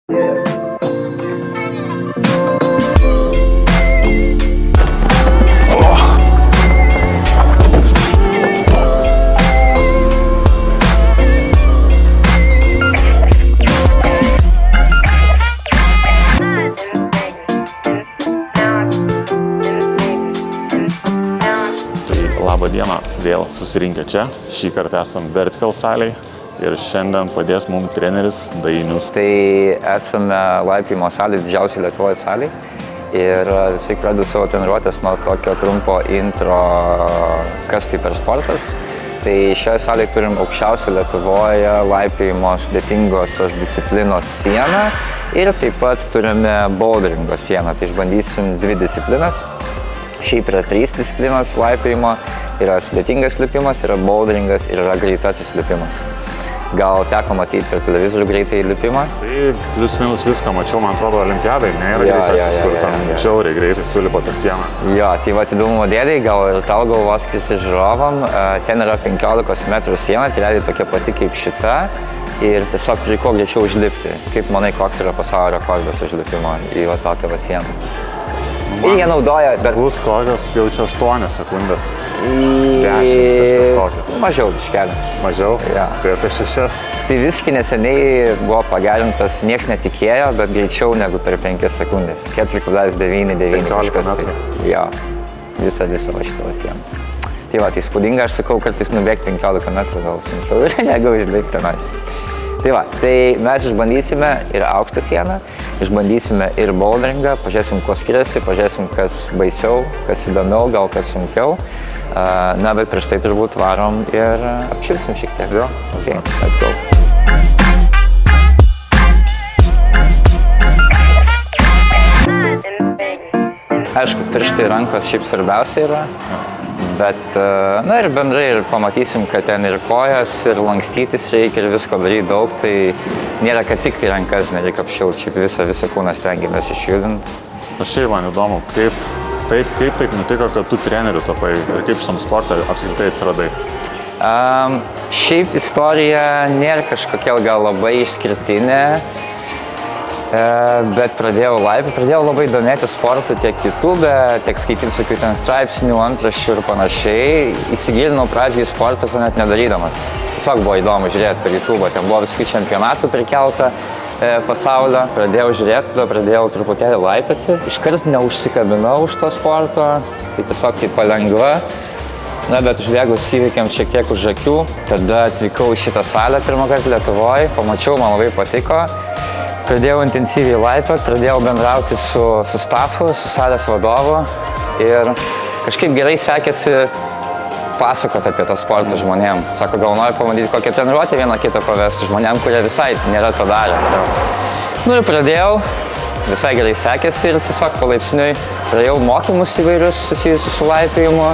Labą dieną, vėl susirinkę čia. Šį kartą esam Vertical salėj ir šiandien padės mums treneris Dainius. Tai esame laipiojimo salėj, didžiausiai Lietuvoje salėj. Ir visi pradeda savo treniruotės nuo tokio trumpo intro, kas tai per sportas. Tai šioje salėje turim aukščiausią Lietuvoje laipiojimo sudėtingosios disciplinos sieną ir taip pat turime boulderingo sieną. Tai išbandysim dvi disciplinas. Šiaip yra 3 disciplinos laipiojimo, yra sudėtingas lipimas, yra boulderingas ir yra greitasis lipimas. Gal teko matyti per televizorių greitąjį lipimą? Tai plius minus viską mačiau, man atrodo, olimpiadai nėra greitasis, kur tam žiauriai greitai sulipo tą sieną. Jo, tai va įdomumo dėdai, gal ir tau galvos skirsi žiūrovam, ten yra 15 metrų siena, tai realiai tokia pati kaip šita. Ir tiesiog turi kuo greičiau užlipti. Kaip manai, koks yra pasaulio rekordas užlipimo į va tokią va sieną? Ir jie naudoja... Bus kokios jaučia 8 sekundės. 10 kažkas tokio. Mažiau biškelį. Mažiau? Ja. Tai apie 6. Tai visiškai neseniai buvo pagerintas, nieks netikėjo, bet greičiau negu per 5 sekundės. 4,99 kažkas tai. Jo, visą va šitą sieną. Tai va, tai spūdinga, aš sakau, kartais nubėgti 15 metrų gal sunkiau negu išlipti tenais. Tai va, tai mes išbandysime ir aukštą sieną, išbandysime ir boulderingą, pažiūrėsim, kuo skiriasi, pažiūrėsim, kas baisiau, kas įdomiau, gal kas sunkiau. Na, bet prieš tai turbūt varom ir apšilsim šiek tiek. Jo, okay, let's go. Aišku, pirštai rankos šiaip svarbiausia yra. Bet, na ir bendrai ir pamatysim, kad ten ir kojas, ir lankstytis reikia, ir visko daryti daug, tai nėra, kad tik tai rankas nereikia apšilti, šiaip visą kūną stengiamės išjudinti. Šiaip man įdomu, kaip taip nutiko, kad tu treneriu tapai ir kaip šitam sportą apskritai atsiradai? Šiaip istorija nėra kažkokia gal labai išskirtinė. Bet pradėjau labai domėti sportu tiek YouTube, tiek skaityti visokių ten straipsnių, antraščių ir panašiai. Įsigilinau pradžiai į sportą, ko net nedarydamas. Tiesiog buvo įdomu žiūrėti per YouTube, ten buvo visokių čempionatų prikelta pasaulio. Pradėjau žiūrėti, tada pradėjau truputėlį laipioti. Iškart neužsikabinau už to sporto, tai tiesiog tai palengva. Na, bet užbėgus įvykiams šiek tiek už akių, tada atvykau į šitą salę pirmą kartą Lietuvoje, pamačiau, man labai patiko. Pradėjau intensyviai laipioti, pradėjau bendrauti su stafu, su salės vadovu ir kažkaip gerai sekėsi pasakoti apie tą sportą žmonėm. Sako, gal noriu pamatyti kokią treniruotę vieną kitą pavesti žmonėm, kurie visai nėra to darę. Nu ir pradėjau, visai gerai sekėsi ir tiesiog palaipsniui pradėjau mokymus įvairius susijusius su laipiojimu.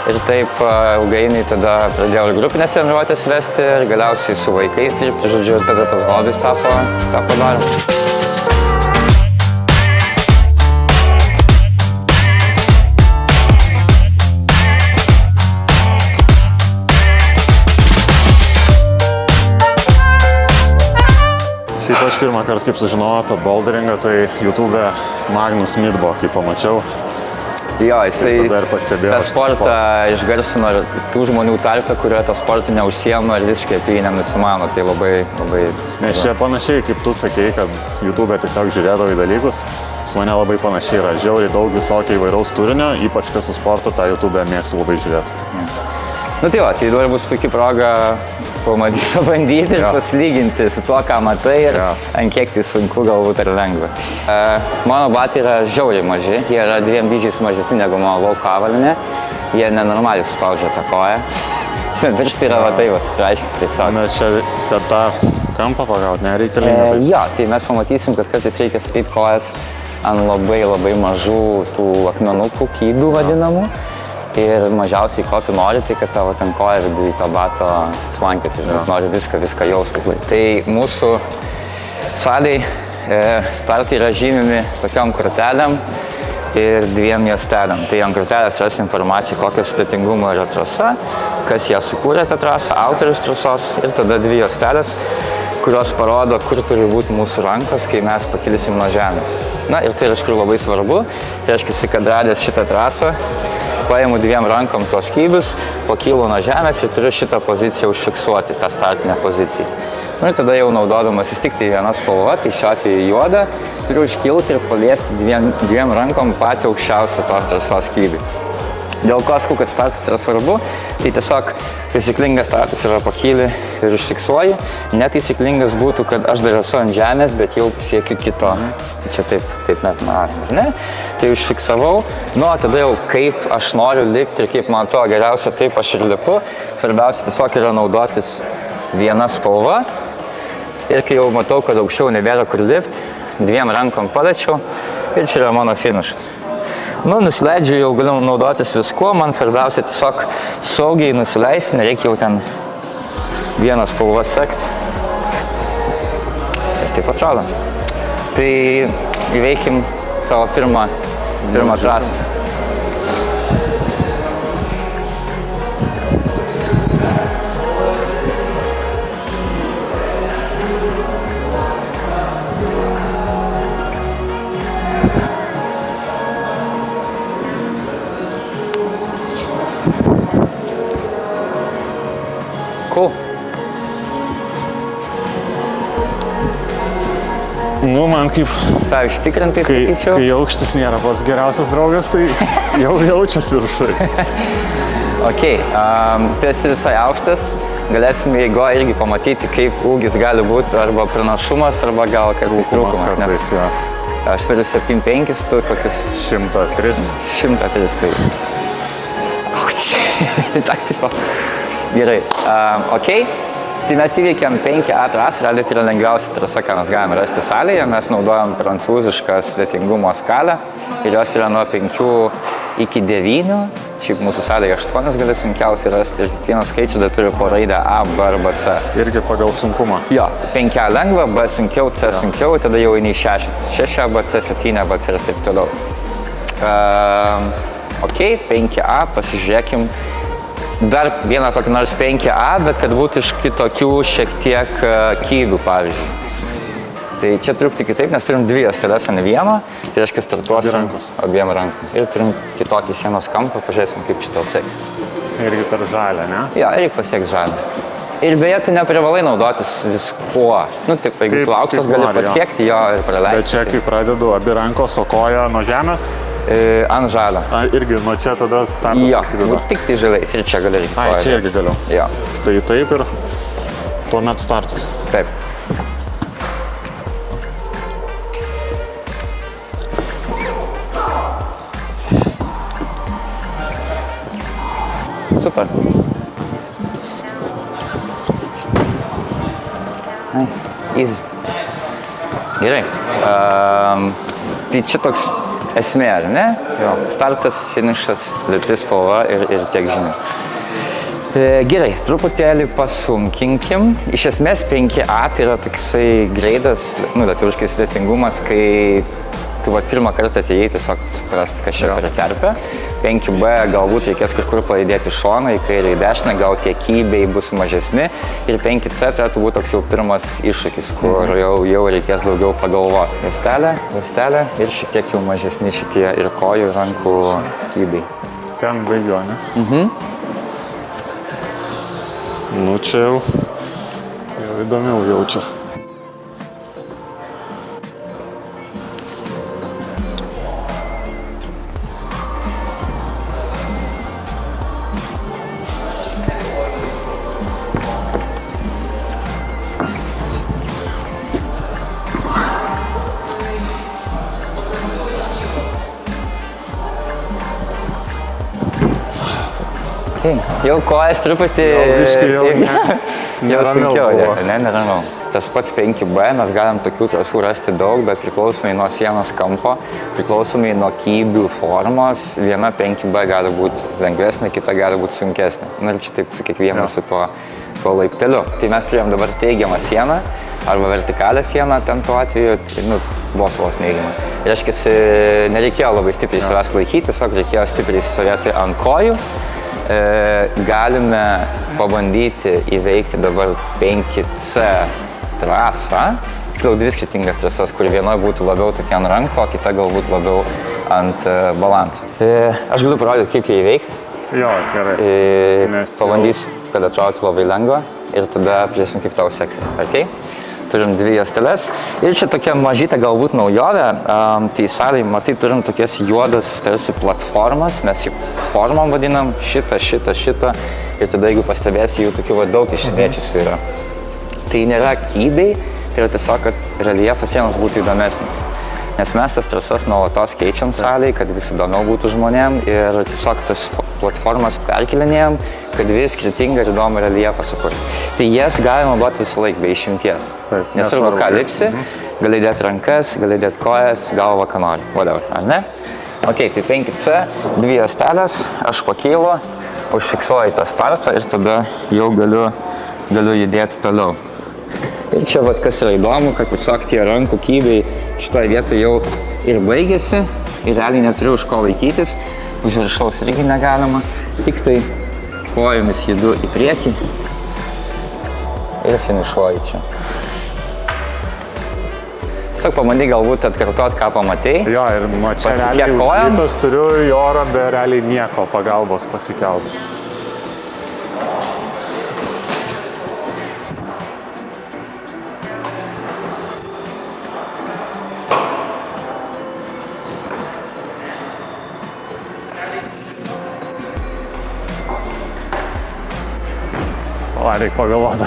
Ir taip ilgainiui tada pradėjau ir grupinės treniruotės vesti ir galiausiai su vaikais dirbti, žodžiu, tada tas hobis tapo darbu. Šiaip aš pirmą kartą, kaip sužinojau apie boulderingą, tai YouTube Magnus Midbo, kaip pamačiau. Jo, jisai tą sportą išgarsino tų žmonių tarpe, kurie tą sportą neužsiema ir visiškai apie jį nenusimano, tai labai... Nes čia panašiai, kaip tu sakei, kad YouTube tiesiog žiūrėdavai dalykus, su mane labai panašiai yra, žiauriai daug visokio įvairaus turinio, ypač kas su sportu, tą YouTube mėgstu labai žiūrėti. Nu tai va, tai dabar bus puikia proga pabandyti ir pasilyginti su tuo, ką matai ir ant kiek tai sunku galbūt ar lengva. Mano batai yra žiauriai maži, jie yra 2 dydžiais mažesni negu mano lauko avalinė, jie nenormaliai suspaudžia tą koją. Pirštai yra va taip, sutraiškyti tiesiog. Nes čia tą kampą pagauti nereikalinga. Jo, tai mes pamatysim, kad kartais reikia statyti kojas ant labai mažų tų akmenukų, kybių vadinamų. Ir mažiausiai, ko tu nori, tai kad tavo ten koja viduje to bato slankėti, nori viską jausti. Tai mūsų salėj startai yra žymimi tokiom kortelėm ir 2 juostelėm. Tai ant kortelės ras informaciją, kokio sudėtingumo yra trasa, kas ją sukūrė tą trasą, autorius trasos ir tada 2 juostelės. kurios parodo, kur turi būti mūsų rankos, kai mes pakilsim nuo žemės. Na ir tai yra iš tikrųjų labai svarbu. Tai reiškia, kad radęs šitą trasą, paimu 2 rankom tos kybius, pakylu nuo žemės ir turiu šitą poziciją užfiksuoti, tą startinę poziciją. Ir tada jau naudodamasis tik tai viena spalva, tai šiuo atveju juoda, turiu iškilti ir paliesti 2 rankom patį aukščiausią tos trasos kybį. Dėl ko sakau, kad startas yra svarbu, tai tiesiog taisyklingas startas yra pakyli ir užfiksuoji. Netaisyklingas būtų, kad aš dar esu ant žemės, bet jau siekiu kito. Čia taip mes matom, ar ne? Tai užfiksavau, tada jau kaip aš noriu lipti ir kaip man atrodo geriausia, taip aš ir lipu. Svarbiausia tiesiog yra naudotis viena spalva. Ir kai jau matau, kad aukščiau nebėra kur lipti, 2 rankom paliečiau ir čia yra mano finišas. Nusileidžiu, jau galiu naudotis viskuo, man svarbiausia tiesiog saugiai nusileisti, nereikia jau ten vieną spalvą sekti. Ir taip atrodo. Tai įveikim savo pirmą trasą. Cool. Man kaip... Savai ištikrintai, sakyčiau. Kai aukštis nėra pats geriausias draugas, tai jau jaučiasi viršui. Ok, tu esi visai aukštas, galėsime eigoje irgi pamatyti, kaip ūgis gali būti arba pranašumas, arba gal kartais trūkumas. Nes aš turiu 7,5, tu kokius 103. 103, tai... Auč, taip. Gerai, ok, tai mes įveikėm 5A trasą, realiai tai yra lengviausia trasa, ką mes galime rasti salėje. Mes naudojam prancūzišką sudėtingumo skalę ir jos yra nuo 5 iki 9. Šiaip mūsų salėje 8 gali sunkiausiai rasti ir kiekvienas skaičius dar turi po raidę A, B arba C. Irgi pagal sunkumą. Jo, 5A lengva, B sunkiau, C sunkiau, tada jau eini 6. 6A, B, C, 7, B, C ir taip toliau. Ok, 5A, pasižiūrėkim. Dar vieną kokį nors 5A, bet kad būtų iš kitokių šiek tiek kybių, pavyzdžiui. Tai čia truputį kitaip, nes turim 2 steles ant vieno, tai reiškia startuosim abiem rankom. Ir turim kitokį sienos kampą, pažiūrėsim, kaip čia tau seksis. Irgi per žalę, ne? Jo, reikia pasiekti žalę. Ir beje, tu neprivalai naudotis viskuo. Taip, jeigu tu aukštas gali pasiekti jo ir praleisti. Bet čia, kai pradedu abi rankos, o koja nuo žemės? Ant žalio. Irgi nuo čia tada startas prasideda? Jo, tik tai žaliais ir čia gali reikti. Čia irgi galiu. Jo. Tai taip ir tuomet startas. Taip. Super. Nice. Easy. Gerai. Tai čia toks esmė, ar ne? Jo. Startas, finišas, lipi spalva ir tiek žinių. Gerai, truputėlį pasunkinkim. Iš esmės 5A tai yra toksai greidas, lietuviškai sudėtingumas, kai tu pirmą kartą atėjai tiesiog suprast, kas čia per terpę. 5B galbūt reikės kažkur pajudėti šoną, į kairę, į dešinę, gal tie kybiai bus mažesni. Ir 5C turėtų būti toks jau pirmas iššūkis, kur jau reikės daugiau pagalvoti. Vestelė ir šiek tiek jau mažesni šitie ir kojų, ir rankų kybiai. Ten baigiu, ne? Čia jau įdomiau jaučiasi. Jau kojas truputį... Jau sunkiau, neramiau. Tas pats 5B, mes galim tokių trasų rasti daug, bet priklausomai nuo sienos kampo, priklausomai nuo kybių formos, viena 5B gali būti lengvesnė, kita gali būti sunkesnė. Ir čia taip su kiekvienu su tuo laipteliu. Tai mes turėjom dabar teigiamą sieną arba vertikalią sieną, ten tuo atveju, vos neigiamą. Reiškia, nereikėjo labai stipriai savęs laikyti, tiesiog reikėjo stipriai stovėti ant kojų. Galime pabandyti įveikti dabar 5C trasą, tiksliau 2 skirtingas trasas, kur vienoje būtų labiau tokia ant rankų, o kita galbūt labiau ant balanso. Aš galiu parodyti, kaip ją įveikti. Jo, gerai. Pabandysiu, kad atrodo labai lengva ir tada priešim, kaip tau seksis. Okay? Turim 2 juosteles. Ir čia tokia mažytė galbūt naujovė. Tai salėje, matai, turim tokias juodas tarsi platformas. Mes jį formom vadinam šitą. Ir tada, jeigu pastebėsi, jų tokių daug išsiviečiusių yra. Tai nėra kybiai, tai yra tiesiog, kad reljefas sienos būtų įdomesnis. Nes mes tas trasas nuolatos keičiam salėje, kad vis įdomiau būtų žmonėm ir tiesiog tas platformas perkelinėjom, kad vis skirtingą ir įdomų reljefą sukurti. Tai jas galima naudoti visą laiką, be išimties. Nesvarbu, ką lipsi, gali dėti rankas, gali dėti kojas, galvą, ką nori, whatever, ar ne? Ok, tai 5C, 2 juostelės, aš pakylu, užfiksuoju tą startą ir tada jau galiu judėti toliau. Ir čia kas yra įdomu, kad tiesiog tie rankų kybiai šitoje vietoje jau ir baigėsi ir realiai neturiu už ko laikytis, už viršaus irgi negalima, tik tai kojomis judu į priekį ir finišuoju čia. Tiesiog pabandyk galbūt atkartot, ką pamatei. Jo, ir čia realiai užlytas turiu į orą, be realiai nieko pagalbos pasikelt. Reikia pagalvoti.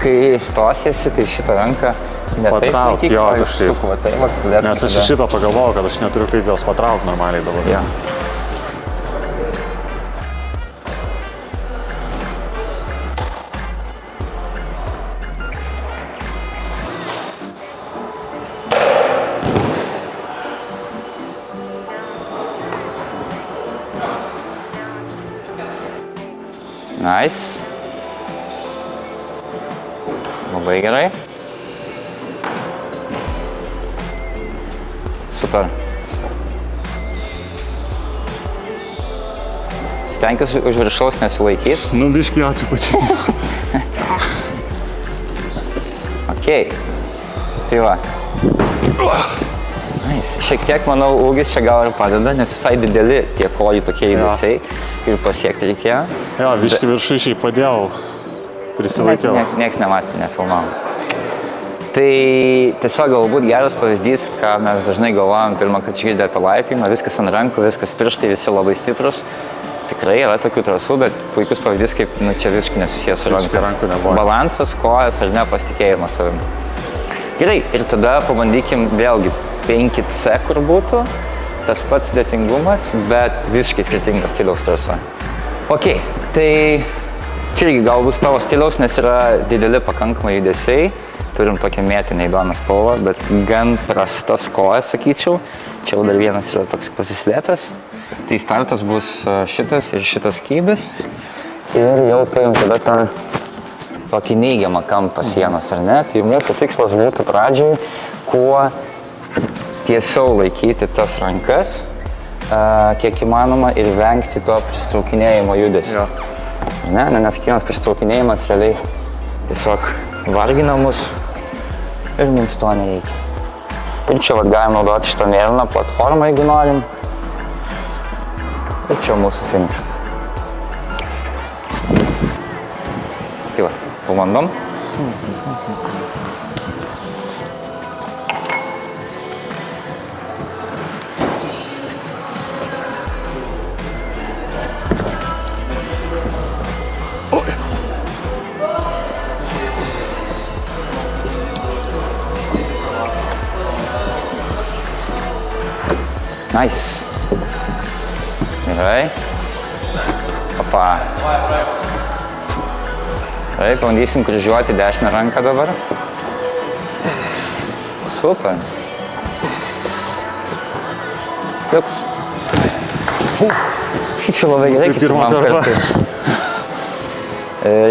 Kai stosiesi, tai šitą ranką patrauk, jo, kažkaip. Sukva, nes aš šitą pagalvojau, kad aš neturiu kaip jos patraukti normaliai dabar. Ja. Nice. Labai gerai. Super. Stenkis už viršaus nesilaikyti. Nu, biškį ačiū pačiu. Ok. Tai va. Nice. Šiek tiek, manau, ūgis čia gal ir padeda, nes visai dideli tie kojų tokie judesiai ir pasiekti reikėjo. Jo, biškį viršuišiai padėjau. Prisilaikiau. Niekas nematė, nefilmavo. Tai tiesiog galbūt geras pavyzdys, ką mes dažnai galvojam pirmą, kad išgirdę apie laipimą, viskas ant rankų, viskas pirštai, visi labai stiprus. Tikrai yra tokių trasų, bet puikus pavyzdys, kaip čia visiškai nesusijęs su rankų. Balansas, kojas ar ne, pasitikėjimas savimi. Gerai, ir tada pabandykim vėlgi 5C, kur būtų tas pats sudėtingumas, bet visiškai skirtingas stiliaus trasa. Ok, tai čia irgi galbūt tavo stiliaus, nes yra dideli pakankamai judesiai. Turim tokią mėtinę įdomią spalvą, bet gan prastas kojas, sakyčiau. Čia jau dar vienas yra toks pasislėpęs. Tai startas bus šitas ir šitas kybis. Ir jau turim tada tą tokį neigiamą kampą sienos, ar ne? Tai mūsų tikslas būtų pradžiai, kuo tiesiau laikyti tas rankas, kiek įmanoma, ir vengti to pristraukinėjimo judesio. Ne, nes kiekvienas pristraukinėjimas realiai tiesiog vargina mus ir mums to nereikia. Ir čia galim naudoti šitą mėlyną platformą, jeigu norim. Ir čia mūsų finišas. Tai va, pabandom. Nice. Gerai. Opa. Gerai, pabandysim kryžiuoti dešinę ranką dabar. Super. Liuks. Čia labai gerai, kaip pirmam kartui.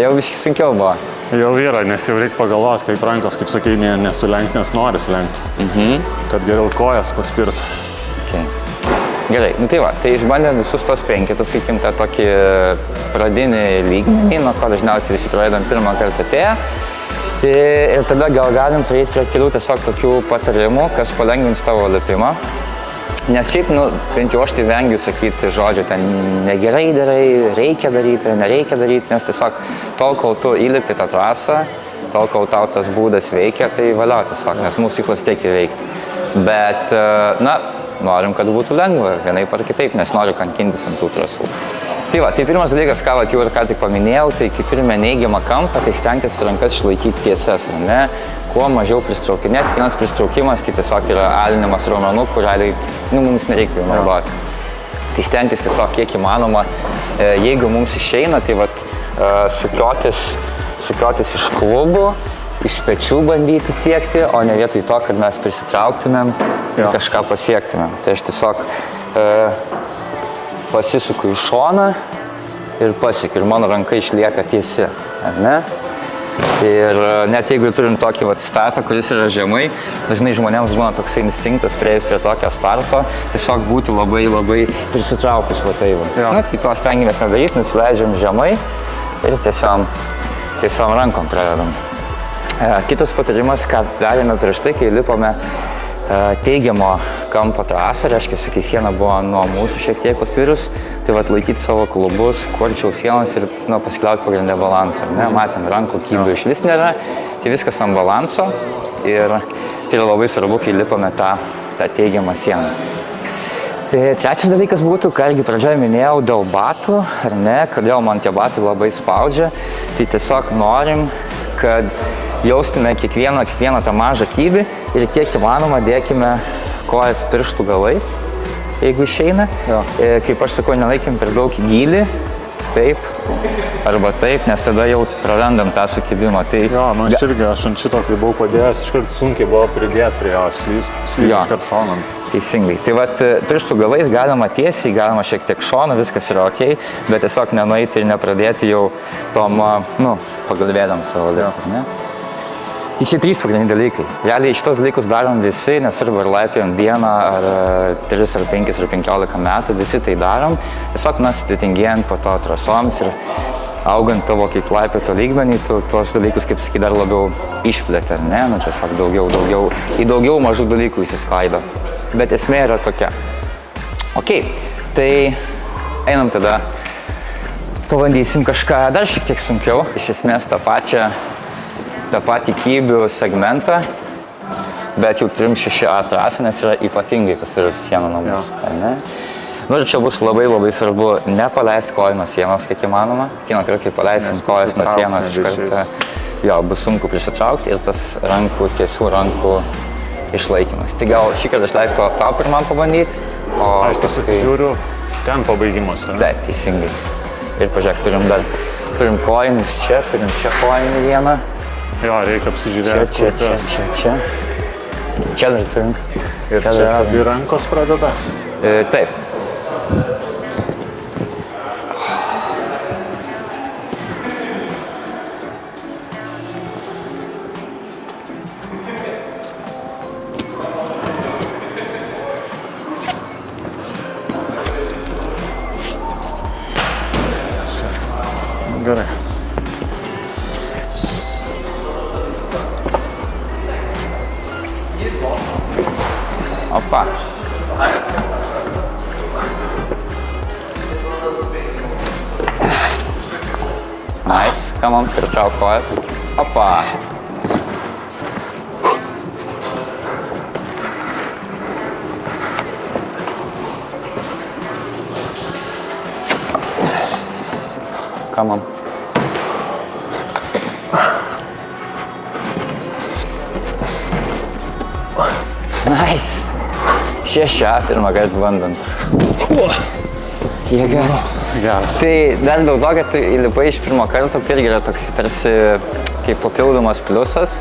Jau biškai sunkiau buvo. Jau yra, nes jau reikia pagalvoti, kaip rankos, kaip sakai, nesulenkti, nes nori sulenkti. Kad geriau kojas paspirt. Gerai, nu tai va, tai išbandėm visus tos penketus, sakykim, tą tokį pradinį lygmenį, nuo ko dažniausiai visi pradedam pirmą kartą atėję. Ir tada gal galim prieiti prie kelių tiesiog tokių patarimų, kas palengvins tavo lipimą. Nes šiaip, bent jau aš tai vengiu sakyti žodžio, ten negerai darai, reikia daryti, nereikia daryti, nes tiesiog tol, kol tu įlipi tą trasą, tol, kol tau tas būdas veikia, tai valio tiesiog, nes mūsų tikslas tiek įveikti. Bet, norim, kad būtų lengva, vienaip ar kitaip, nes noriu kankintis ant tų trasų. Tai va, tai pirmas dalykas, ką jau ir ką tik paminėjau, tai kai turime neigiamą kampą, tai stengtis rankas išlaikyti tiesas, ne? Kuo mažiau pristraukinėti, kiekvienas pristraukimas tai tiesiog yra alinimas raumenų, kur realiai mums nereikia jų naudoti. Tai stengtis tiesiog kiek įmanoma, jeigu mums išeina, tai vat, sukiotis iš klubų, iš pečių bandyti siekti, o ne vietoj to, kad mes prisitrauktumėm ir kažką pasiektumėm. Tai aš tiesiog pasisuku į šoną ir pasiekiu ir mano ranka išlieka tiesi, ar ne? Ir net jeigu turim tokį startą, kuris yra žemai, dažnai žmonėms būna toksai instinktas prieis prie tokio starto, tiesiog būti labai, labai prisitraukus tai. Tai to stengiamės nedaryti, nusileidžiam žemai ir tiesiog rankom pradedam. Kitas patarimas, ką darėme prieš tai, kai lipome teigiamo kampo trasą, reiškia, kai siena buvo nuo mūsų šiek tiek pasvirus, tai laikyti savo klubus, kuo arčiau sienos ir pasikliauti pagrindę balansą. Matėm, rankų kybių iš vis nėra, tai viskas ant balanso ir tai yra labai svarbu, kai lipame tą teigiamą sieną. Trečias dalykas būtų, ką irgi pradžioje minėjau, dėl batų, ar ne, kodėl man tie batai labai spaudžia, tai tiesiog norim, kad jaustume kiekvieną tą mažą kybį ir kiek įmanoma dėkime kojas pirštų galais, jeigu išeina. Kaip aš sakau, nelaikim per daug į gylį, taip arba taip, nes tada jau prarandam tą sukibimą. Man irgi, aš ant šito, kai buvau padėjęs, iškart sunkiai buvo pridėti prie jo, slysti iškart šonom. Teisingai. Tai pirštų galais galima tiesiai, galima šiek tiek šoną, viskas yra ok, bet tiesiog nenueiti ir nepradėti jau tom, pagalvėdam savo lėtą, ne? Tai čia 3 pagrindiniai dalykai. Realiai šitos dalykus darom visi, nesvarbu ar laipėjom dieną, ar 3, ar 5, ar 15 metų, visi tai darom. Tiesiog sudėtingėjant po to trasoms ir augant tavo kaip laipėto lygmenį, tu tuos dalykus, kaip sakai, dar labiau išplėti, ar ne? Tiesiog daugiau mažų dalykų įsiskaido. Bet esmė yra tokia. Ok, tai einam tada, pabandysim kažką dar šiek tiek sunkiau. Iš esmės tą patį kybių segmentą, bet jau turim 6A trasą, nes yra ypatingai pasvirus siena nuo mūsų, ar ne? Ir čia bus labai svarbu nepaleisti kojų nuo sienos, kiek įmanoma. Kiekvieną kartą, kai paleisim kojas nuo sienos, iš karto bus sunku prisitraukti ir tas tiesių rankų išlaikymas. Tai gal šį kartą aš leisiu tau pirmam pabandyti, o aš tas pasižiūriu ten pabaigimas. Taip, teisingai. Ir pažiūrėk, turim kojinius čia, turim čia kojinį vieną. Jo, reikia apsižiūrėti. Čia. Čia dar turim. Ir čia abi rankos pradeda? Taip. Gerai. Opa. Nice. Come on, pritrauk kojas. Opa. Come on. Nice. 6A pirmą kartą bandant. Jėga. Geras. Tai dar dėl to, kad tu įlipai iš pirmo karto, tai irgi yra toks tarsi kaip papildomas pliusas.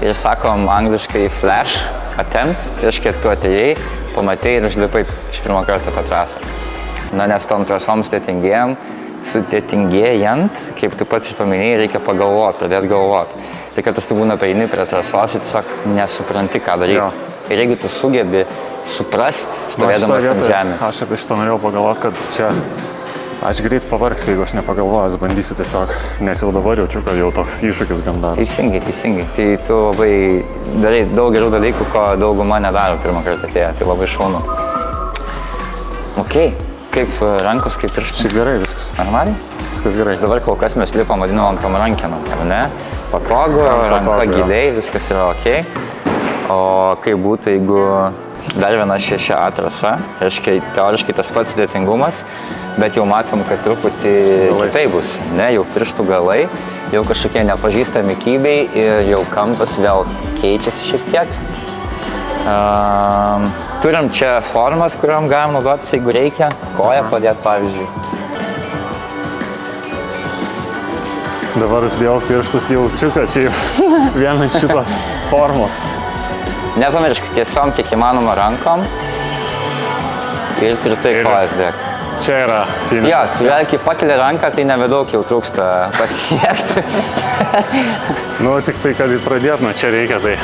Ir sakom angliškai flash attempt, tai reiškia tu atėjai, pamatei ir užlipai iš pirmo karto tą trasą. Nes tom trasom sudėtingėjant, kaip tu pats paminėjai, reikia pagalvoti, pradėti galvoti. Tai kartais tu būna prieini prie trasos ir tiesiog nesupranti, ką daryti. Ir jeigu tu sugebi suprast, stovėdamas ant žemės. Aš apie šitą norėjau pagalvoti, kad čia Aš greit pavargsiu, jeigu aš nepagalvojęs, bandysiu tiesiog, nes jau dabar jaučiu, kad jau toks iššūkis gan daras. Teisingai. Tai tu labai darai daug gerų dalykų, ko dauguma nedaro pirmą kartą atėję, tai labai šaunu. Ok, kaip rankos, kaip pirštai? Šiaip gerai viskas. Normaliai? Viskas gerai. Dabar kol kas mes lipam vadinamom tom rankenom, ne? Patogu, ranka giliai, viskas yra ok. O kaip būtų, jeigu dar viena šešia atrasa, reiškia, teoriškai tas pats sudėtingumas, bet jau matom, kad truputį kitaip bus, ne, jau pirštų galai, jau kažkokie nepažįstami kybiai ir jau kampas vėl keičiasi šiek tiek. Turim čia formas, kuriuom galim naudotis, jeigu reikia, koją padėti, pavyzdžiui. Dabar uždėjau pirštus, jaučiu, kad čia viena iš šitos formos. Nepamiršk, tiesiog kiek įmanoma rankom ir tvirtai kojas dėk. Čia yra finišas. Jo, tu vėl, kai pakeli ranką, tai nebedaug jau trūksta pasiekti. Nu, tik tai, kad pradėt nuo čia reikia, tai.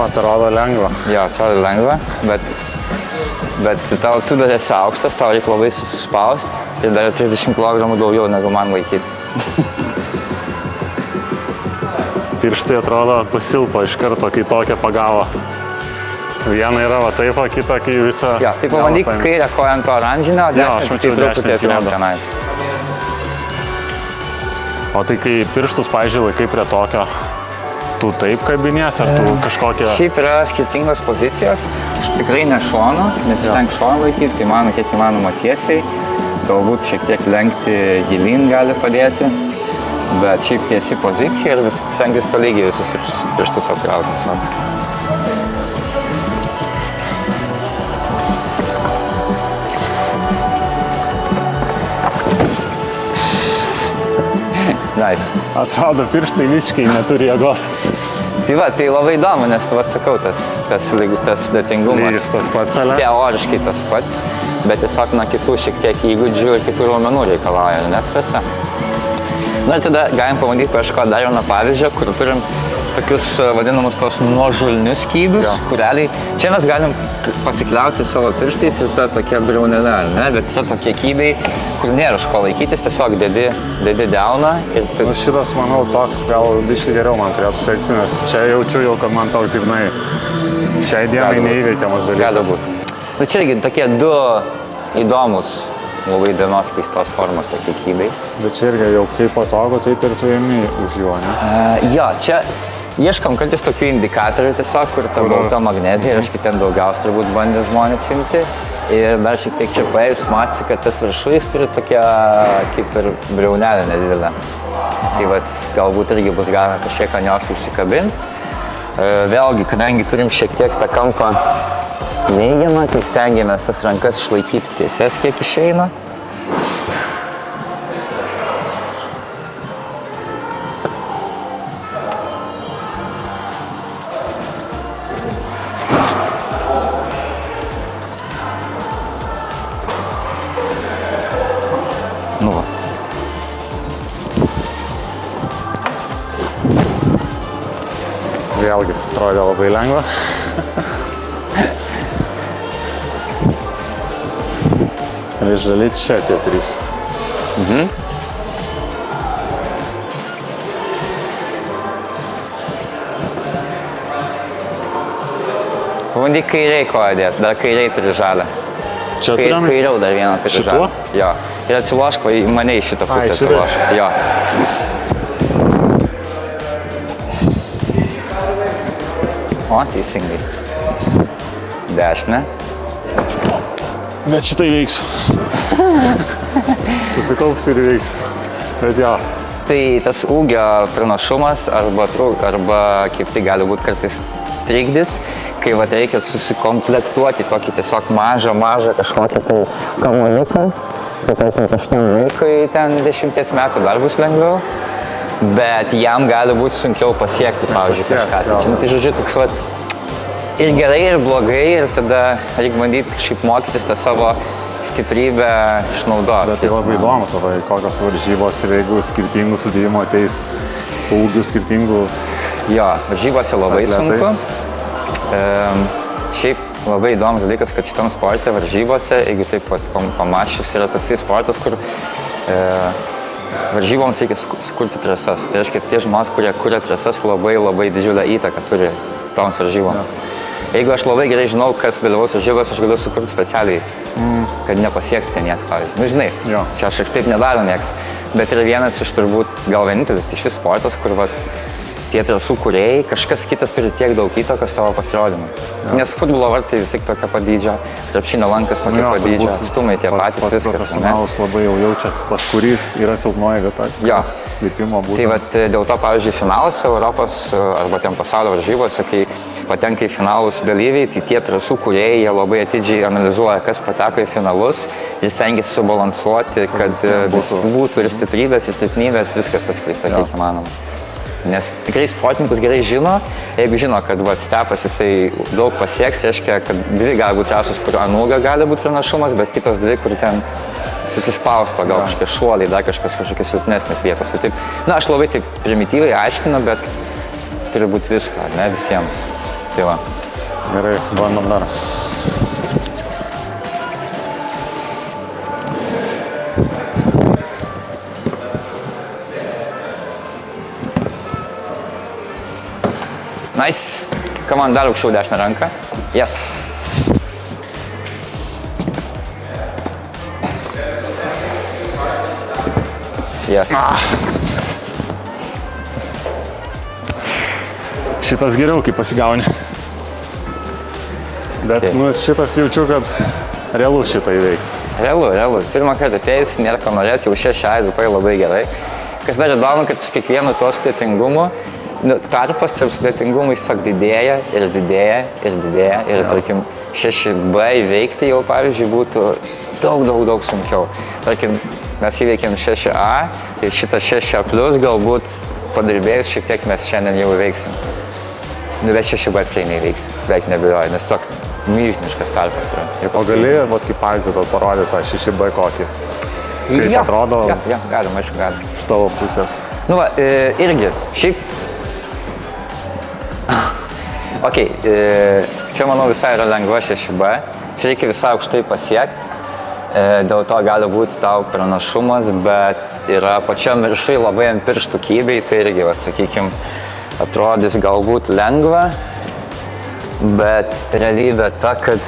Atrodo lengva. Jo, atrodo lengva, bet tu dar esi aukštas, tau reikia labai susispausti ir dar 30 kg daugiau negu man laikyti. Pirštai atrodo pasilpo iš karto, kai tokia pagavo. Viena yra va taip, o kita, kai visą... Jo, tai pabandyk kairę koją ant to oranžinio, o dešinę tai truputį atremti tenais. O tai kai pirštus, pavyzdžiui, laikai prie tokio, tu taip kabinės, ar tu kažkokią... Šiaip yra skirtingos pozicijos, tikrai ne šono, nesistenk šono laikyti, tai mano kiek įmanoma tiesiai, galbūt šiek tiek lenkti gilyn gali padėti, bet šiaip tiesi pozicija ir stengtis tolygiai visus pirštus apkrauti. Nice. Atrodo, pirštai visiškai neturi jėgos. Tai va, tai labai įdomu, nes, va, sakau, tas sudėtingumas tas pats, ale? Teoriškai tas pats, bet tiesiog nuo kitų šiek tiek įgūdžių ir kitų raumenų reikalauja, net visa. Na ir tada galim pabandyti paieškoti dar vieną pavyzdžią, kur turim tokius vadinamus tos nuožulnius kybius, kureliai. Čia mes galim pasikliauti savo pirštais ir ta tokia briaunelė, ne? Bet yra tokie kybiai, kur nėra iš ko laikytis, tiesiog dedi delną ir... Nu, šitas, manau, toks gal biškai geriau man turėtų sekti, nes čia jaučiu jau, kad man toks žinai šiai dienai neįveikiamas dalykas. Gali būt. Bet čia irgi tokie du įdomus, labai įdomios keistos formos tokie kybiai. Bet čia irgi jau kaip patogu, taip ir tu ėmi už juo, ne? Jo, čia ieškam kartais tokių indikatorių tiesiog, kur ta balta magnezija, ir aš ten daugiausiai turbūt bandė žmonės imti. Ir dar šiek tiek čia paėjus matyti, kad tas viršuis turi tokią kaip ir briaunelę nedidelę. Tai vat, galbūt irgi bus galima kažkiek ant jos užsikabinti. Vėlgi, kadangi turim šiek tiek tą kampą neigiamą, tai stengiamės tas rankas išlaikyti tiesias, kiek išeina. Nu va. Vėlgi, atrodė labai lengva. Ir žali čia tie trys. Pabandyk kairiai koją dėti, dar kairiai turi žalę. Čia turim? Kairiau dar vieną turi žalę. Šituo? Jo. Ir atsilošk, į mane į šitą pusę atsilošk. Jo. O, teisingai. Dešinę. Bet šitai veiksiu. Susikaupsiu ir veiksiu. Bet jo. Tai tas ūgio pranašumas arba kaip tai gali būti kartais trikdis, kai vat reikia susikomplektuoti tokį tiesiog mažą kažkokį tai kamuoliuką. Tai tarkim kažkam vaikui ten 10 metų dar bus lengviau, bet jam gali būti sunkiau pasiekti, pavyzdžiui, kažką. Tai žodžiu, toks vat ir gerai, ir blogai, ir tada reikia bandyti kažkaip mokytis tą savo stiprybę išnaudoti. Bet tai labai įdomu, tada kokios varžybos ir jeigu skirtingų sudėjimo ateis ūgių skirtingų. Jo, varžybose labai atletai. sunku. Šiaip labai įdomus dalykas, kad šitam sporte varžybose, jeigu taip pamačius, yra toksai sportas, kur varžyboms reikia sukurti trasas. Tai reiškia, tie žmonės, kurie kuria trasas, labai didžiulę įtaką turi toms varžyboms. Jeigu aš labai gerai žinau, kas dalyvaus varžybos, aš galiu sukurti specialiai, kad nepasiekti nieko, pavyzdžiui. Nu, žinai, čia aš taip nedaro nieks, bet yra vienas iš turbūt gal vienintelis, tai šis sportas, kur tie trasų kūrėjai, kažkas kitas turi tiek daug įtakos tavo pasirodymui. Nes futbolo vartai vis tik tokia pat dydžio, krepšinio lankas tokia pat dydžio, atstumai tie patys, viskas. Profesionalus labai jau jaučiasi, pas kurį yra silpnoji vieta, lipimo būtent. Tai vat, dėl to, pavyzdžiui, finaluose Europos arba ten pasaulio varžybose, kai patenka į finalus dalyviai, tai tie trasų kūrėjai, jie labai atidžiai analizuoja, kas pateko į finalus ir stengiasi subalansuoti, kad vis būtų ir stiprybės, ir silpnybės, viskas atskleista kiek įmanoma. Nes tikrai sportininkus gerai žino, jeigu žino, kad stepas jisai daug pasieks, reiškia, kad dvi gali būti trasos, kur ant ūgio gali būti pranašumas, bet kitos dvi, kur ten susispausto, gal kažkokie šuoliai, dar kažkokios silpnesnės vietos. Tai taip, aš labai taip primityviai aiškinu, bet turi būti visko, ne visiems. Tai va. Gerai, bandom dar. Nice. Come on, dar aukščiau dešinę ranką. Yes. Yes. Šitas geriau, kai pasigauni. Bet šitas jaučiu, kad realu šitą įveikti. Realu. Pirmą kartą atėjus, nėra ko norėti, jau 6 labai gerai. Kas dar įdomu, kad su kiekvienu to sudėtingumu tarpas tarp sudėtingumų tiesiog didėja. Ir tarkim, 6B įveikti jau, pavyzdžiui, būtų daug sunkiau. Tarkim, mes įveikėm 6A, tai šitą 6A plus galbūt padirbėjus šiek tiek mes šiandien jau įveiksim. Bet 6B tikrai neįveiksim, beveik nebijoju, nes tiesiog milžiniškas tarpas yra. O gali, kaip pavyzdį, parodyti tą 6B kokį? Kaip atrodo? Jo, galim. Iš tavo pusės. Nu va, irgi, šiaip čia manau visai yra lengva 6B, čia reikia visai aukštai pasiekti, dėl to gali būti tau pranašumas, bet yra pačiam viršui labai ant pirštų kybiai, tai irgi, sakykime, atrodys galbūt lengva, bet realybė ta, kad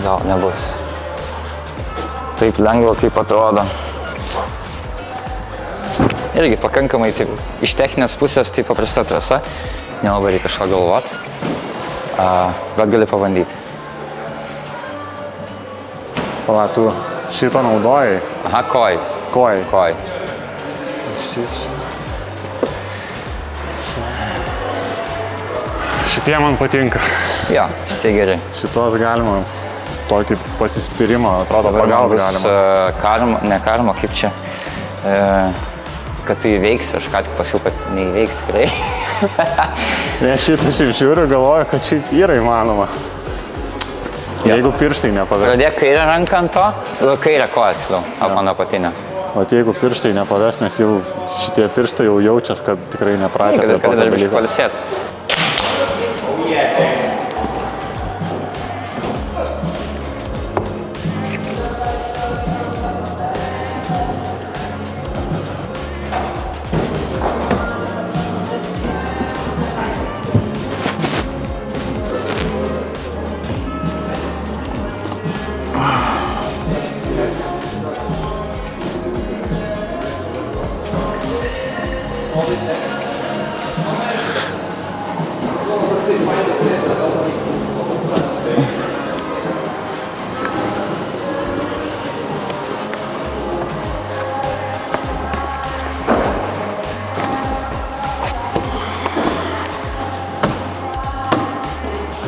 gal nebus taip lengva, kaip atrodo. Irgi pakankamai taip, iš techninės pusės tai paprasta trasa, nelabai reikia kažką galvoti, bet gali pabandyti. Pala, tu šito naudojai? Aha, koj. Šitie man patinka. Jo, šitie geri. Šitos galima, tokį pasispyrimą, atrodo, pagalbą galima. Ne karma, kaip čia. Kad tu įveiksi, aš ką tik pasakiau, kad neįveiks tikrai. Nes šitą šiaip žiūriu, galvoju, kad šiaip yra įmanoma. Jeigu pirštai nepaves. Pradėk kairę ranką ant to, kairę koją, tiksliau, mano patinę. O jeigu pirštai nepaves, nes jau šitie pirštai jau jaučias, kad tikrai nepratę prie tokio dalyko. Biškį pailsėti.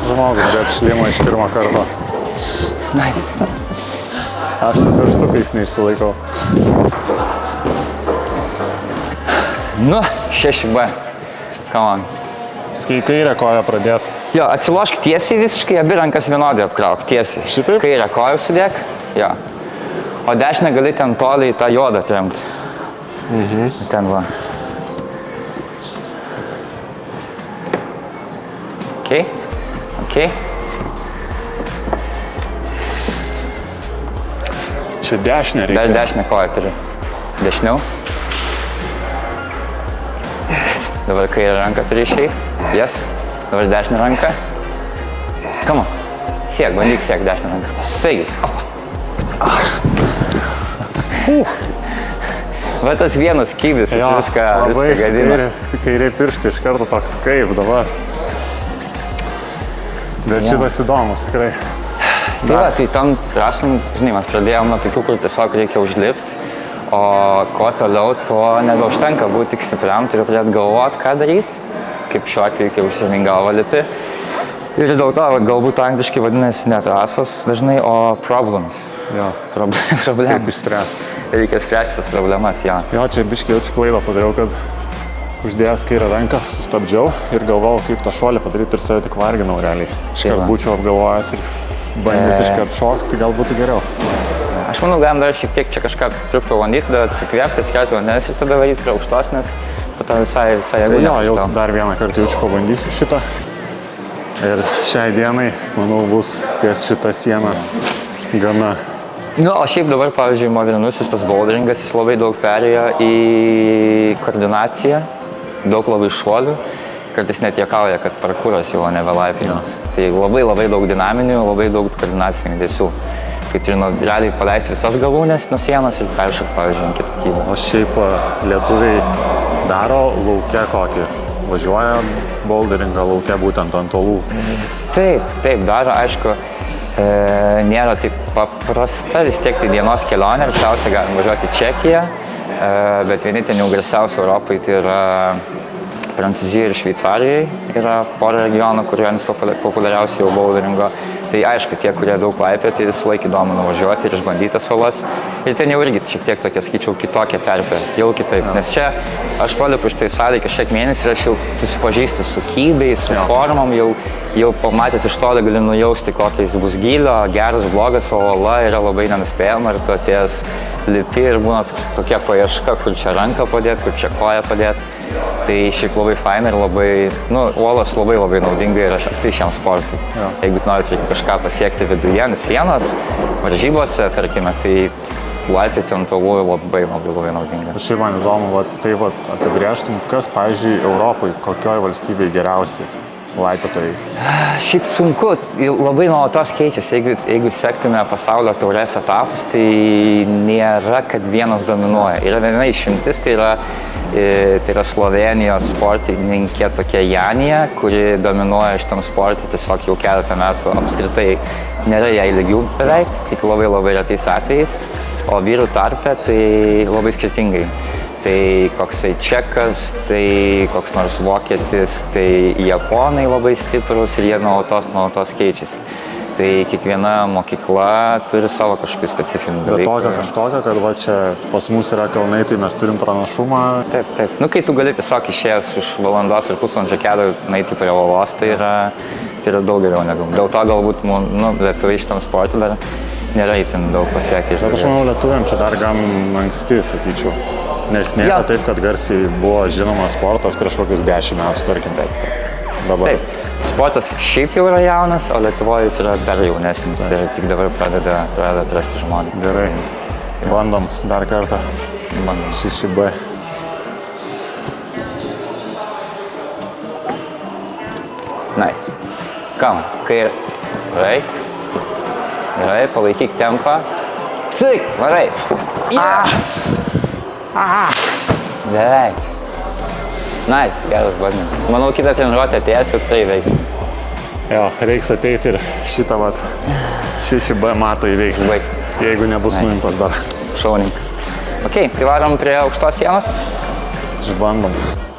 Žmogus, bet šlima iš pirmą kartą. Nice. Aš su pirštukais neišsilaikau. Nu, 6B. Come on. Skai kairę koją pradėt. Jo, atsilošk tiesiai visiškai, abi rankas vienodai apkrauk, tiesiai. Šitaip? Kairę koją sudėk, jo. O dešinę gali ten toliai tą jodą trenkt. Ten va. Okay. Čia dešinę reikia. Dar dešinę koją turi. Dešiniau. Dabar kairę ranką turi išeit. Yes. Dabar dešinę ranką. Come on. Siek, bandyk siek dešinę ranką. Staigiai. Va tas vienas kybis, jis viską gadina. Kairiai pirštai iš karto toks kaip dabar. Bet šitas įdomus tikrai. Tai va, tai tam trasam, žinai, mes pradėjom nuo tokių, kur tiesiog reikia užlipti, o ko toliau, to nebeužtenka būti tik stipriam, turiu pradėti galvoti, ką daryti, kaip šiuo atveju, kai užsieming galvą lipi. Ir dėl to, galbūt angliškai vadinasi ne trasos dažnai, o problems. Jo. Problemas. Kaip išspręsti. Reikia spręsti tas problemas, jo. Jo, čia biškai jaučiu klaidą padariau, kad uždėjęs kairę ranką sustabdžiau ir galvojau, kaip tą šuolį padaryti ir save tik varginau realiai. Iškart būčiau apgalvojęs ir bandęs iškart šokti, tai gal būtų geriau. Aš manau, galim dar šiek tiek čia kažką truputį pabandyti, tada atsikvėpti, atsikvėpti vandens ir tada varyti prie aukštos, nes po to visai jėgų Jo, jau dar vieną kartą jaučiu pabandysiu šitą. Ir šiai dienai, manau, bus ties šitą sieną gana. Nu, o šiaip dabar, pavyzdžiui, modernusis tas boulderingas, jis labai daug perėjo į koordinaciją, daug labai šuolių. Kartais net juokauja, kad parkūras jau nebelaipimas. Tai labai daug dinaminių, labai daug koordinacinių judesių. Kai turi realiai paleisti visas galūnes nuo sienos ir peršokti, pavyzdžiui, ant kitą kybą. O šiaip lietuviai daro lauke kokį? Važiuoja boulderingą lauke būtent ant uolų? Taip, daro, aišku, nėra taip paprasta, vis tiek tai dienos kelionė, arčiausiai galim važiuoti į Čekiją, bet vieni ten jau garsiausi Europai tai yra Prancūzijai ir Šveicarijai, yra pora regionų, kur vienas populiariausiai jau boulderingo. Tai aišku, tie, kurie daug laipė, tai visą laiką įdomu nuvažiuoti ir išbandyti tas uolas. Ir ten jau irgi šiek tiek tokia, sakyčiau, kitokia terpė, jau kitaip. Nes čia aš palipu iš tai salėj kažkiek mėnesių ir aš jau susipažįstu su kybiais, su formom, jau pamatęs iš toli gali nujausti, kokia jis bus gylio, geras, blogas, o uola yra labai nenuspėjama ir tu atėjęs lipi ir būna tokia paieška, kur čia ranką padėti, kur čia koją padėti. Tai šiaip labai faina ir labai, uolas labai naudinga ir tai šiam sportui. Jeigu norite kažką pasiekti viduje, sienos, varžybose, tarkime, tai laipioti ant uolų labai naudinga. Šiaip man įdomu, tai apibrėžtum, kas, pavyzdžiui, Europai, kokioj valstybėje geriausiai laipiotojai? Šiaip sunku, labai nuolatos keičiasi. Jeigu sektume pasaulio taurės etapus, tai nėra, kad vienas dominuoja. Yra viena išimtis, tai yra Slovenijos sportininkė tokia Janija, kuri dominuoja šitam sportui tiesiog jau keletą metų. Apskritai nėra jai lygių beveik, tik labai retais atvejais. O vyrų tarpe tai labai skirtingai. Tai koksai čekas, tai koks nors vokietis, tai japonai labai stiprus ir jie nuolatos keičiasi. Tai kiekviena mokykla turi savo kažkokių specifinių dalykų. Bet tokio kažkokio, kad va čia pas mus yra kalnai, tai mes turim pranašumą. Taip. Kai tu gali tiesiog išėjęs už valandos ir pusvalandžio kelio nueiti prie uolos, tai yra daug geriau negu. Dėl to galbūt lietuviai šitam sportui dar nėra itin daug pasiekę. Bet aš manau, lietuviam čia dar gan anksti, sakyčiau. Nes nėra taip, kad garsiai buvo žinomas sportas prieš kokius 10 metų, tarkim. Dabar. Taip. Sportas šiaip jau yra jaunas, o Lietuvoje jis yra dar jaunesnis ir tik dabar pradeda atrasti žmonės. Gerai. Bandom dar kartą. 6B. Nice. Kam? Kairė. Gerai, palaikyk tempą. Cik, varai. Yes! Beveik. Nice, geras bandymas. Manau, kitą treniruotę atėjęs jau tikrai veikti. Jo, reiks ateiti ir šitą 6B matą įveikti. Jeigu nebus nuimtas dar. Šauninkai. Ok, tai varom prie aukštos sienos. Išbandom.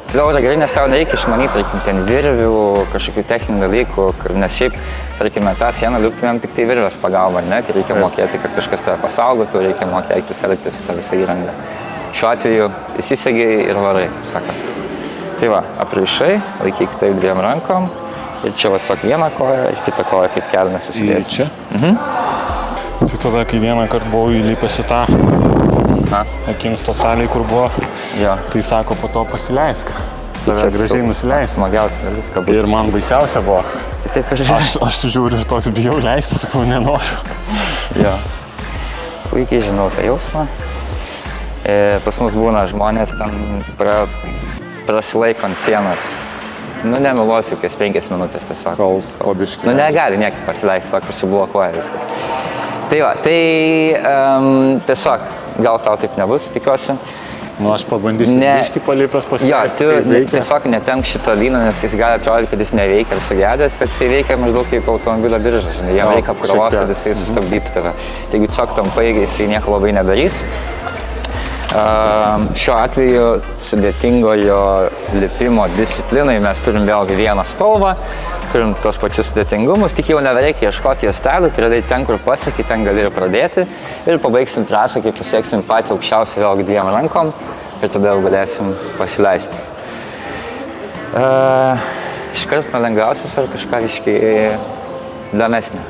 Toliau yra gerai, nes tau nereikia išmanyti, tarkim, ten virvių, kažkokių techninių dalykų, nes šiaip, tarkime, tą sieną liptumėm tik tai virvės pagalba, ne? Tai reikia mokėti, kad kažkas tave pasaugotų, reikia mokėti elgtis tą visą įrangą. šiuo atveju įsisegiai ir varai, kaip sakant. Tai va, apraišai, laikyk taip 2 rankom ir čia atsok vieną koją ir kitą koją kaip kelnes susidėsi. Čia? Tai tada, kai vieną kartą buvau įlipęs į tą Akinsto salėj, kur buvo, tai sako, po to pasileisk. Tave gražiai nusileis. Smagiausia dalis, ką ir man baisiausia buvo. Taip ir aš žiūriu ir toks bijau leisti, sakau, nenoriu. Jo. Puikiai žinau tą jausmą. Pas mus būna žmonės ten prasilaiko ant sienos. Nemeluosiu, kokias 5 minutės tiesiog. Kol po biškį. Negali niekaip pasileisti, tiesiog užsiblokuoja viskas. Tai va, tai tiesiog gal tau taip nebus, tikiuosi. Aš pabandysiu biškį palipęs pasileisti. Jo, tu tiesiog netenk šitą lyną, nes jis gali atrodyti, kad jis neveikia ir sugedęs, bet jisai veikia maždaug kaip automobilio diržas, žinai, jam reikia apkrovos, kad jisai sustabdytų tave. Taigi tiesiog tam paėgiai jisai nieko labai nedarys. Šiuo atveju sudėtingojo lipimo disciplinai mes turim vėlgi vieną spalvą, turim tos pačius sudėtingumus, tik jau nebereikia ieškoti juostelių, tai realiai ten, kur pasieki, ten gali ir pradėti ir pabaigsim trasą, kai pasieksim patį aukščiausią vėlgi 2 rankom ir tada jau galėsim pasileisti. Iškart lengviausias ar kažką biškiai įdomesnė?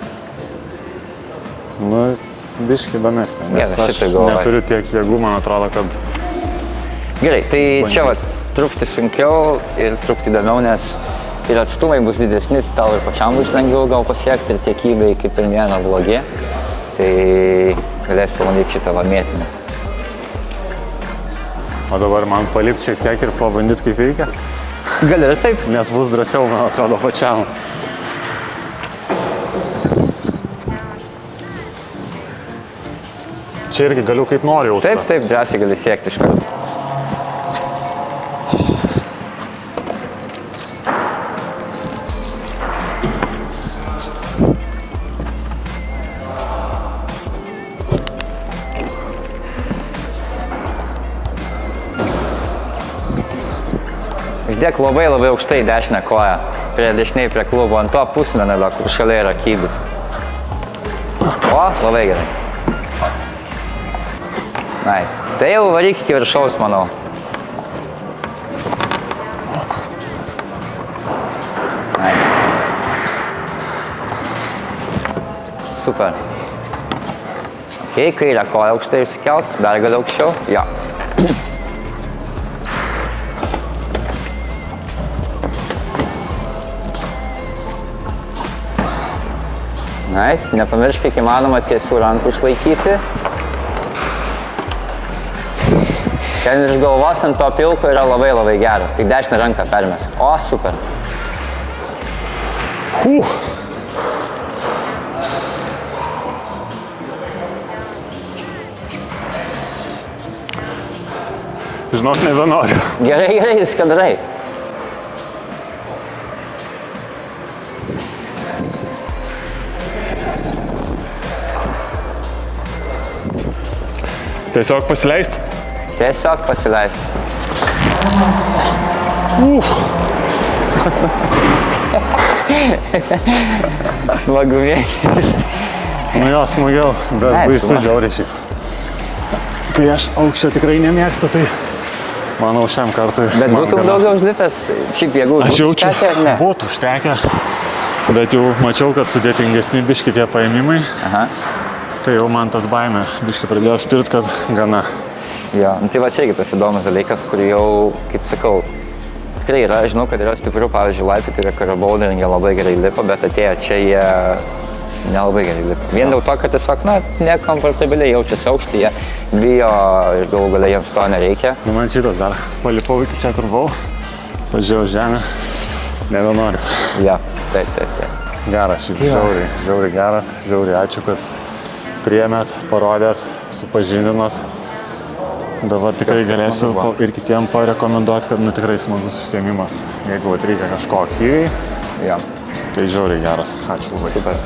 Biškiai įdomesnė, nes aš neturiu tiek jėgų, man atrodo, kad... Gerai, tai čia va, truputį sunkiau ir truputį įdomiau, nes ir atstumai bus didesni, tai tau ir pačiam bus lengviau gal pasiekti ir tie kybiai kaip ir nėra blogi, tai galėsi pabandyti šitą va mėtinį. O dabar man palikti šiek tiek ir pabandyti kaip veikia? Gali ir taip. Nes bus drąsiau, man atrodo, pačiam. Čia irgi galiu kaip noriu jau. Taip, drąsiai gali siekti iš karto. Uždėk labai aukštai dešinę koją, dešiniai prie klubo, ant to pusmenelio, kur šalia yra kybis. O, labai gerai. Nice. Tai jau varyk iki viršaus, manau. Nice. Super. Ok, kairę koją aukštai išsikelt, dar gali aukščiau. Jo. Nice. Nepamiršk, kiek įmanoma tiesių rankų išlaikyti. Ten iš galvos ant to pilko yra labai geras. Tik dešinę ranką permės. O, super. Žinok, nebenoriu. Gerai, viską darai. Tiesiog pasileisti? Tiesiog pasileisti. Smagumėlis. Jo, smagiau, bet baisu žiauriai šiaip. Kai aš aukščio tikrai nemėgstu, tai manau šiam kartui... Bet būtum daugiau užlipęs, šiaip jėgų užtekę, ar ne? Būtų užtekę, bet jau mačiau, kad sudėtingesni biški tie paėmimai. Tai jau man tas baimė biški pradėjo spirt, kad gana. Jo, tai va čia irgi tas įdomus dalykas, kur jau, kaip sakau, tikrai yra, žinau, kad yra stiprių, pavyzdžiui, laipitojų, kurie boulderinge labai gerai lipa, bet atėję čia jie nelabai gerai lipa. Vien dėl to, kad tiesiog, nekomfortabiliai jaučiasi aukštį, jie bijo ir galų gale jiems to nereikia. Man šitas dar palipau iki čia, kur buvau, pažiūrėjau žemę, nebenoriu. Jo, taip. Geras, šiaip žiauriai geras, žiauriai ačiū, kad priėmėt, parodėt, supažindinot. Dabar tikrai galėsiu ir kitiem parekomenduoti, kad tikrai smagus užsiėmimas. Jeigu reikia kažko aktyviai, tai žiauriai geras. Ačiū labai. Super.